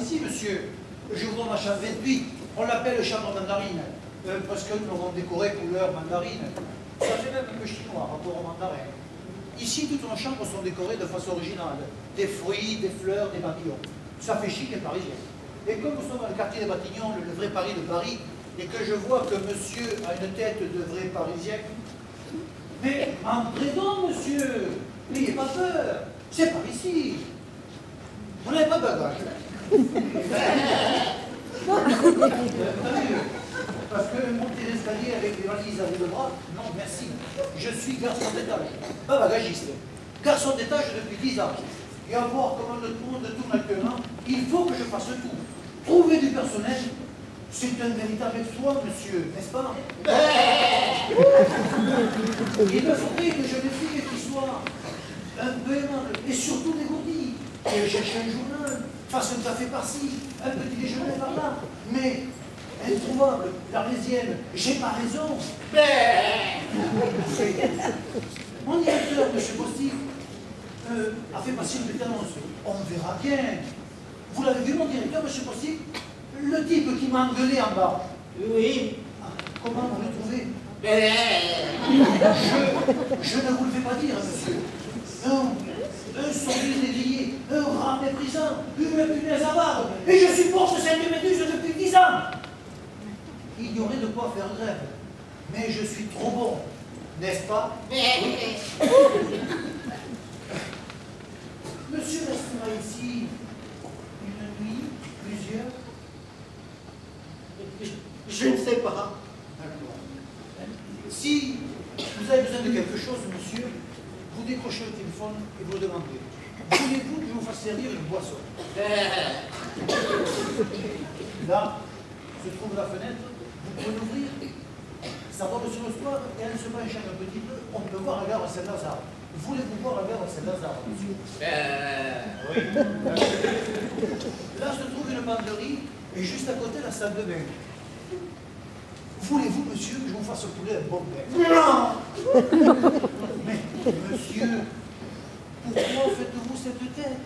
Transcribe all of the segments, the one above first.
ici, monsieur. Je vois ma chambre 28. On l'appelle chambre mandarine. Parce que nous l'avons décorée couleur mandarine. Ça fait même un peu chinois, rapport au mandarin. Ici, toutes nos chambres sont décorées de façon originale. Des fruits, des fleurs, des papillons. Ça fait chic et parisien. Et comme nous sommes dans le quartier des Batignolles, le vrai Paris de Paris, et que je vois que monsieur a une tête de vrai parisien, mais entrez donc, monsieur. N'ayez pas peur. C'est par ici. Vous n'avez pas de bagage. Parce que monter l'escalier avec les valises à bout de bras, non, merci. Je suis garçon d'étage, pas bagagiste. Garçon d'étage depuis 10 ans. Et à voir comment le monde tourne actuellement, il faut que je fasse tout. Trouver du personnel, c'est un véritable exploit, monsieur, n'est-ce pas? Il me faudrait que je les fille qui soient un peu aimables, et surtout dégourdis. Et chercher un journal, fasse un café par-ci, un petit déjeuner par-là. Mais introuvable, l'arlésienne, j'ai pas raison. Mon directeur, M. Bostic, a fait passer une petite annonce. On verra bien. Vous l'avez vu, mon directeur, M. Bostic? Le type qui m'a engueulé en bas. Oui. Ah, comment vous le trouvez? Je ne vous le fais pas dire, monsieur. Non. Un sourire dévié, un rat méprisant, une punaise avare. Et je supporte cette méduse depuis 10 ans. Il y aurait de quoi faire grève. Mais je suis trop bon, n'est-ce pas? Monsieur restera ici une nuit, plusieurs? Je ne sais pas. D'accord. Si vous avez besoin de quelque chose, monsieur, vous décrochez le téléphone et vous le demandez. Voulez-vous que je vous fasse servir une boisson? Là se trouve la fenêtre. Vous pouvez l'ouvrir, ça porte sur le square et en se penchant un petit peu, on peut voir la gare Saint-Lazare. Voulez-vous voir la gare Saint-Lazare, monsieur? Oui. Là se trouve une banderie et juste à côté la salle de bain. Voulez-vous, monsieur, que je vous fasse couler un bon bain? Non. Mais, monsieur, pourquoi faites-vous cette tête?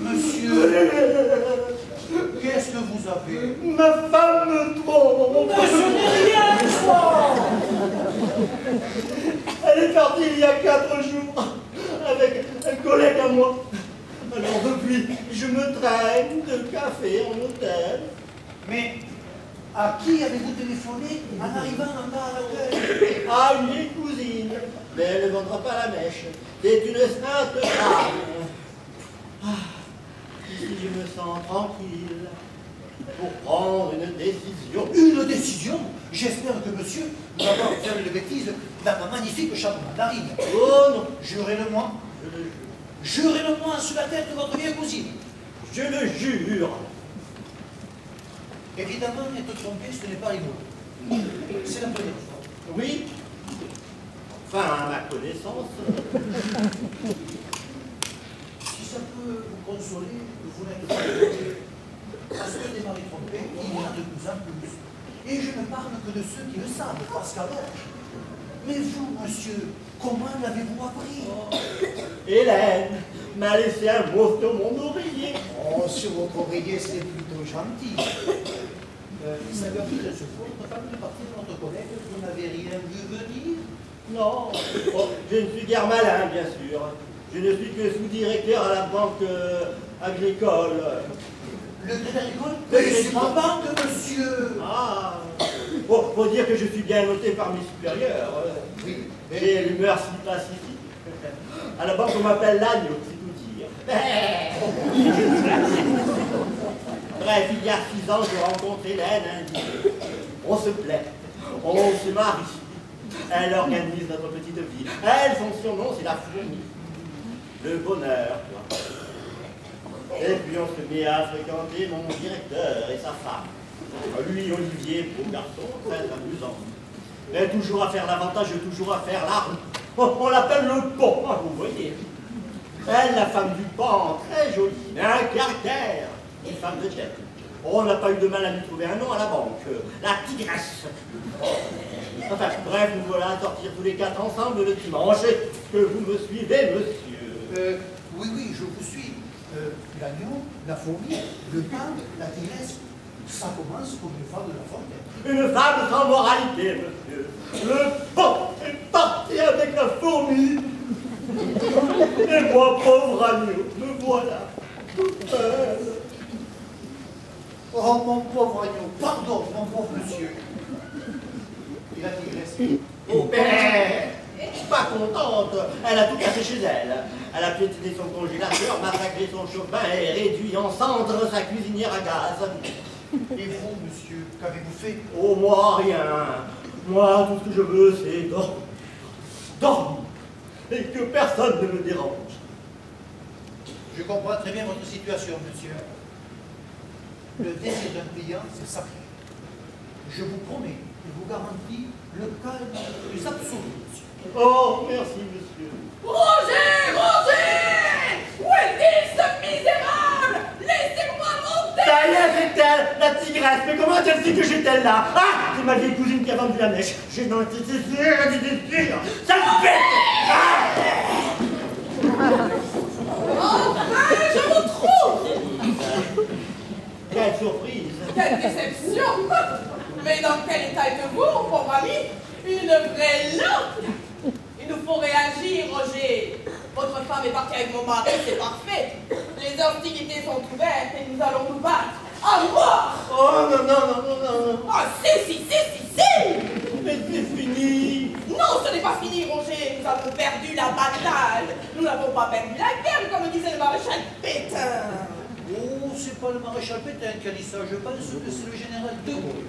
Monsieur, qu'est-ce que vous avez? Ma femme me trompe. Mais ce n'est rien, ça. Elle est partie il y a 4 jours avec un collègue à moi. Alors depuis, je me traîne de café en hôtel. Mais à qui avez-vous téléphoné en arrivant en bas à l'hôtel? À une vieille cousine. Mais elle ne vendra pas la mèche. C'est une sainte femme. Ah, ici je me sens tranquille pour prendre une décision. Une décision? J'espère que monsieur ne va pas faire une bêtise dans ma magnifique chambre mandarine. Oh non, Jurez-le-moi. je le jure. Jurez-le-moi sur la tête de votre vieille cousine. Je le jure. Évidemment, être trompé, ce n'est pas rigolo. C'est la première fois. Oui. Enfin, à ma connaissance. Si ça peut vous consoler, vous n'êtes pas trompé. Parce que des maris trompés, il y en a de plus en plus. Et je ne parle que de ceux qui le savent, parce qu'alors. Mais vous, monsieur, comment l'avez-vous appris? Hélène m'a laissé un mot sur mon oreiller. Oh, sur votre oreiller, c'est plutôt gentil. Ça lui a pris de ce fond, notre femme de partie de notre collègue, vous n'avez rien vu venir? Non, oh, je ne suis guère malin, bien sûr. Je ne suis que sous-directeur à la banque agricole. Le crédit agricole? Mais c'est ma banque, monsieur! Ah, bon, faut dire que je suis bien noté par mes supérieurs. Oui. J'ai l'humeur si pacifique. À la banque, on m'appelle l'agneau, c'est tout dire. Bref, il y a 6 ans, je rencontre Hélène un dîner. On se plaît, on se marie. Elle organise notre petite vie. Elle, son surnom, c'est la fourmi. Le bonheur, quoi. Et puis on se met à fréquenter mon directeur et sa femme. Lui, Olivier, beau garçon, très amusant. Mais toujours à faire l'avantage, toujours à faire l'arme. On l'appelle le pont, hein, vous voyez. Elle, la femme du pan, très jolie, mais un caractère. Une femme de tête. On n'a pas eu de mal à lui trouver un nom à la banque. La tigresse. Enfin, bref, nous voilà à sortir tous les 4 ensemble le dimanche. Est-ce que vous me suivez, monsieur? Oui, oui, je vous suis. L'agneau, la fourmi, le pain, la tigresse, ça commence comme une fable de La Fontaine. Une fable sans moralité, monsieur. Le pan est parti avec la fourmi. Et moi, pauvre agneau, me voilà toute seule. Oh, mon pauvre agneau, pardon, mon pauvre monsieur. Et la tigresse? Oh, père, pas contente. Elle a tout cassé chez elle. Elle a piétiné son congélateur, massacré son chauffin et réduit en cendres sa cuisinière à gaz. Et vous, monsieur, qu'avez-vous fait? Oh, moi, rien. Moi, tout ce que je veux, c'est dormir. Dormir. Et que personne ne me dérange. Je comprends très bien votre situation, monsieur. Le désir d'un client, c'est sacré. Je vous promets, je vous garantis le calme le plus absolu, monsieur. Oh, merci, monsieur. Roger! Roger! Où est-il, ce misérable? Laissez-moi monter! Ça y est, c'est elle, la tigresse. Mais comment elle sait que j'étais là? Ah, c'est ma vieille cousine qui a vendu la mèche. J'ai dans été sûr. Ça me bête. Enfin, je vous trouve! Quelle surprise. Quelle déception! Mais dans quel état êtes-vous, pauvre ami? Une vraie lampe! Il nous faut réagir, Roger. Votre femme est partie avec mon mari, c'est parfait. Les hostilités sont ouvertes et nous allons nous battre. À mort! Oh, non. Ah, si! Mais c'est fini. Non, ce n'est pas fini, Roger. Nous avons perdu la bataille. Nous n'avons pas perdu la guerre, comme disait le maréchal Pétain. Oh, c'est pas le maréchal Pétain qui a dit ça, je pense que c'est le général de Gaulle.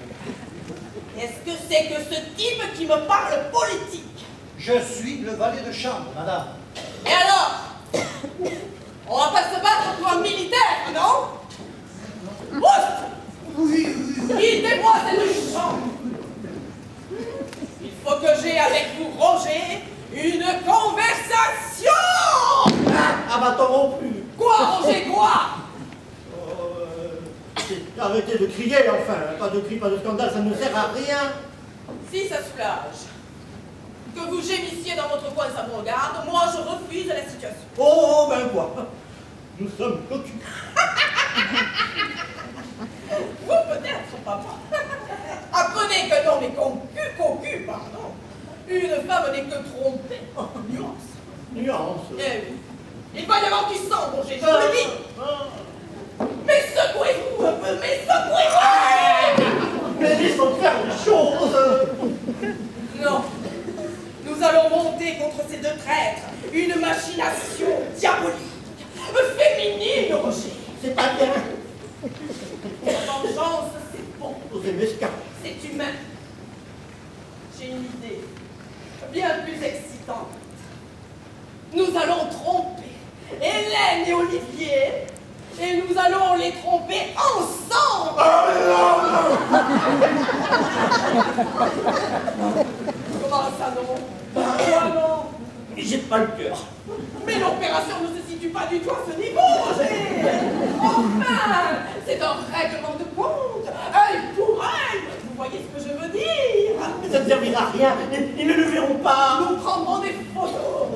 Est-ce que c'est que ce type qui me parle politique? Je suis le valet de chambre, madame. Et alors? On va pas se battre pour un militaire, non? Oust! Oui. Quittez-moi cette chambre. Il faut que j'ai avec vous, Roger, une conversation. Ah, bah, t'en non plus. Quoi, Roger, quoi? Arrêtez de crier, enfin. Pas de cri, pas de scandale, ça ne sert à rien. Si ça soulage. Que vous gémissiez dans votre coin, ça me regarde. Moi, je refuse la situation. Oh, ben quoi? Nous sommes cocus. Vous, peut-être, papa. Apprenez que non, mais concu, pardon. Une femme n'est que trompée. Oh, Nuance. Eh oui. Il va y avoir du sang, Roger, je vous le dis. Mais secouez-vous un peu, mais secouez-vous! Mais laissons faire les choses. Non. Nous allons monter contre ces deux traîtres une machination diabolique, féminine, Roger. C'est pas bien. La vengeance, c'est bon. C'est mesquin. C'est humain. J'ai une idée bien plus excitante. Nous allons tromper Hélène et Olivier et nous allons les tromper ensemble. Comment ça non? Pourquoi non? J'ai pas le cœur. Mais l'opération ne se situe pas du tout à ce niveau, Roger. Enfin, c'est un règlement de compte, œil pour œil. Vous voyez ce que je veux dire? Mais ça ne servira à rien. Ils ne le verront pas. Nous prendrons des photos.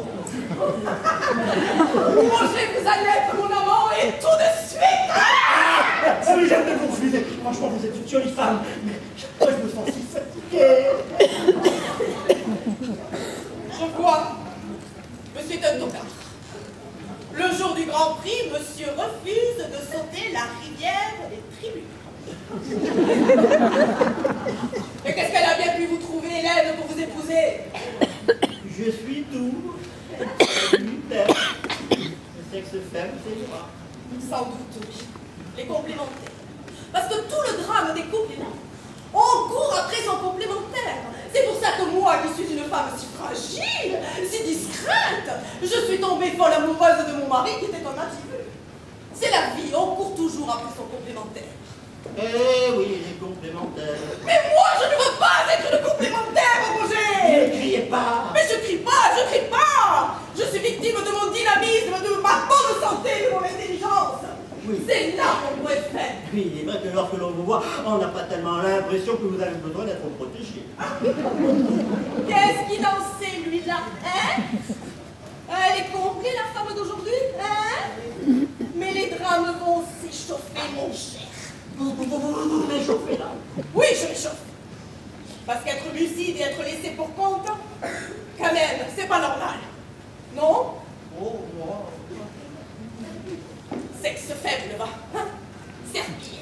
Roger, vous allez être mon amant et tout de suite. Ah, mais j'aime de confuser. Franchement, vous êtes une jolie femme. Mais moi, je me sens si fatiguée. Je vois. Monsieur est un tocard. Le jour du Grand Prix, monsieur refuse de sauter la rivière des tribunes. Et qu'est-ce qu'elle a bien pu vous trouver, Hélène, pour vous épouser? Je suis doux. Le sexe faible, c'est moi. Sans doute, oui. Les complémentaires. Parce que tout le drame des couples est là. On court après son complémentaire. C'est pour ça que moi, qui suis une femme si fragile, si discrète, je suis tombée folle amoureuse de mon mari qui était un natif. C'est la vie, on court toujours après son complémentaire. Eh oui, les complémentaires. Mais moi, je ne veux pas être une complémentaire, Roger! Ne criez pas. Mais je crie pas, je crie pas! Je suis victime de mon dynamisme, de ma bonne santé, de mon intelligence. Oui. C'est là qu'on pourrait faire. Oui, il est vrai que lorsque l'on vous voit, on n'a pas tellement l'impression que vous avez besoin d'être protégé. Qu'est-ce qui dansait, lui-là, hein? Elle est comblée, la femme d'aujourd'hui, hein? Mais les drames vont s'échauffer, mon cher. Vous m'échauffez là. Oui, je m'échauffe. Parce qu'être lucide et être laissé pour compte, quand même, c'est pas normal. Non? Oh, moi. Sexe faible, va. Hein? Serpillé.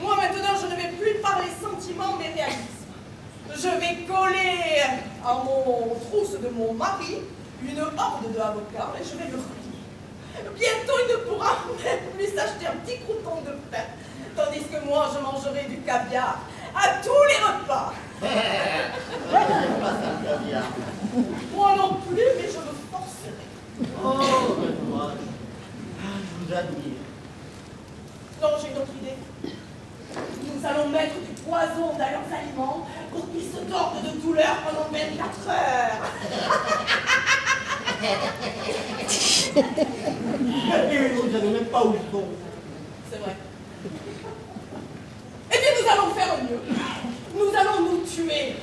Moi, maintenant, je ne vais plus parler sentiments, mais réalisme. Je vais coller à mon trousse de mon mari une horde d'avocats et je vais le relier. Bientôt, il ne pourra même plus s'acheter un petit crouton de pain, tandis que moi, je mangerai du caviar à tous les repas. Moi non plus, mais je me forcerai. Oh, quel courage. Je vous admire. Non, j'ai une autre idée. Nous allons mettre du poison dans leurs aliments pour qu'ils se tordent de douleur pendant 24 heures. Et vous ne savez même pas où ils sont. C'est vrai. Eh bien, nous allons faire mieux. Nous allons nous tuer.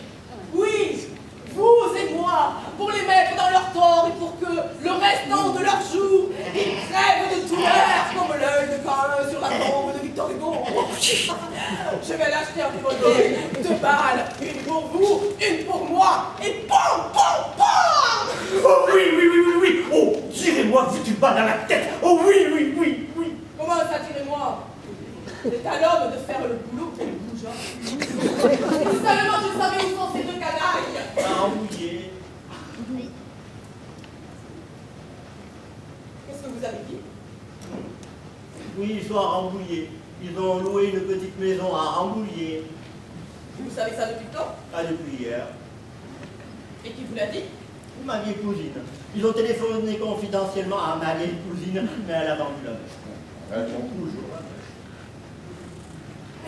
Oui, vous et moi, pour les mettre dans leur tort et pour que le restant de leur jour, ils crèvent de douleur comme l'œil de Cain sur la tombe de Victor Hugo. Je vais l'acheter un revolver, 2 balles, une pour vous, une pour moi, et pam, pam, pam! Oh oui, oui, oui, oui, oui. Oh, tirez-moi, vous tu bats dans la tête. Oh oui, oui, oui, oui. Comment ça, tirez-moi? C'est à l'homme de faire le boulot qu'elle bougea. Si seulement je savais où sont ces 2 canailles. Embrouillé. Qu'est-ce que vous avez dit? Oui, ils sont à Rambouillet. Ils ont loué une petite maison à Rambouillet. Vous savez ça depuis quand? Pas depuis hier. Et qui vous l'a dit? Ma vieille cousine. Ils ont téléphoné confidentiellement à ma vieille cousine, mais elle a vendu la mèche. Elles sont toujours la mèche.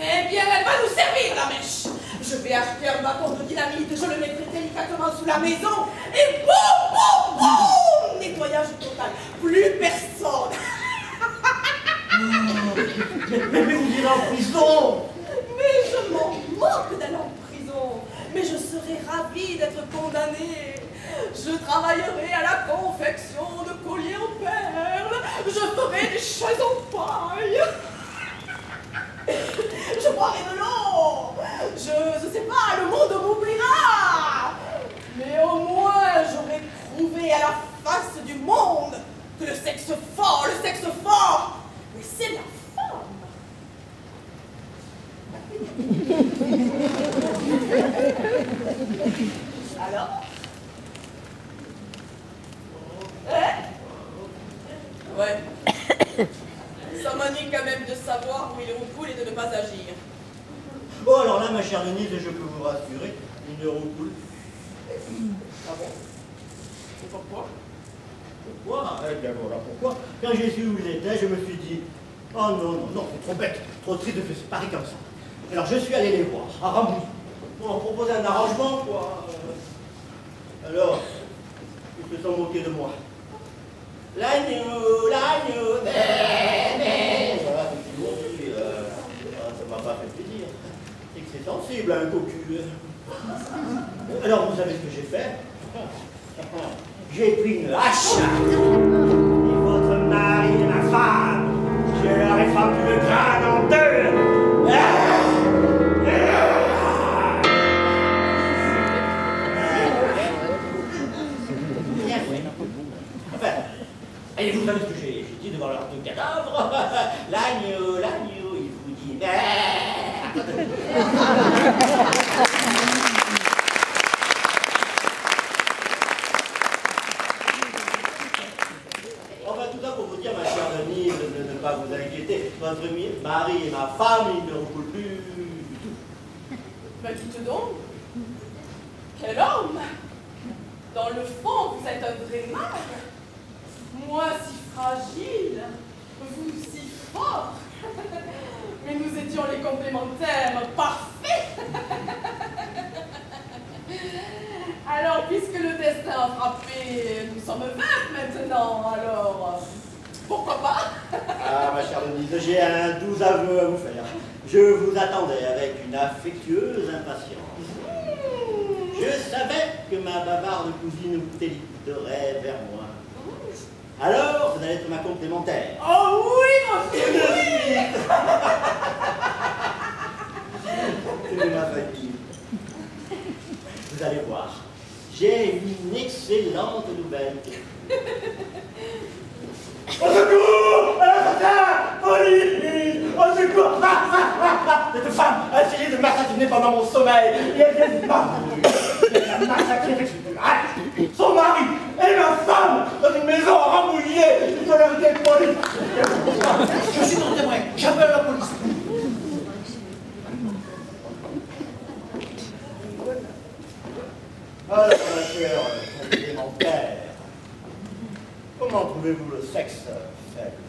Eh bien, elle va nous servir, la mèche. Je vais acheter un bâton de dynamite, je le mettrai délicatement sous la maison, et boum, boum, boum! Nettoyage total. Plus personne. Mais vous irez en prison. Mais je m'en moque d'aller en prison. Mais je serais ravie d'être condamnée. Je travaillerai à la confection de colliers en perles. Je ferai des chaises en paille. Je boirai de l'eau. Je sais pas, le monde m'oubliera. Mais au moins, j'aurai prouvé à la face du monde que le sexe fort, mais c'est la femme. Alors? Ouais. Ça manie quand même de savoir où il roucoule et de ne pas agir. Bon, alors là, ma chère Denise, je peux vous rassurer, il ne roucoule. Ah bon? Et pourquoi? Pourquoi? Eh bien voilà pourquoi. Quand j'ai su où il était, je me suis dit, oh non, non, non, c'est trop bête, trop triste de se séparer comme ça. Alors je suis allé les voir, à Rambouillet, pour leur proposer un arrangement, quoi. Alors, ils se sont moqués de moi. L'agneau, voilà, ça m'a pas fait plaisir. C'est que c'est sensible, un cocu. Alors, vous savez ce que j'ai fait? J'ai pris une hache. Et votre mari et ma femme, je leur ai fendu le crâne en 2. Enfin, et vous savez ce que j'ai dit devant leurs 2 cadavres? L'agneau, il vous dit Enfin, tout ça pour vous dire, ma chère Denise, de ne pas vous inquiéter. Votre mari et ma femme, ils ne roucoulent plus du tout. Mais dites donc, quel homme! Dans le fond, vous êtes un vrai mâle. Moi si fragile, vous si fort. Mais nous étions les complémentaires parfaits. Alors, puisque le destin a frappé, nous sommes veufs maintenant, alors pourquoi pas? Ah, ma chère Denise, j'ai un doux aveu à vous faire. Je vous attendais avec une affectueuse impatience. Je savais que ma bavarde cousine téléporterait vers moi. Alors, vous allez être ma complémentaire. Oh oui, monsieur! Tout de suite. C'est ma famille. Vous allez voir, j'ai une excellente nouvelle. Au secours! À l'assassin! Police! Au secours! Cette femme a essayé de m'assassiner pendant mon sommeil. Et elle m'a massacré. Son mari et ma femme dans une maison rambouillée. Il faut leur dire police. Je suis ton témoin, j'appelle la police. Alors, ma chère complémentaire, comment trouvez-vous le sexe faible?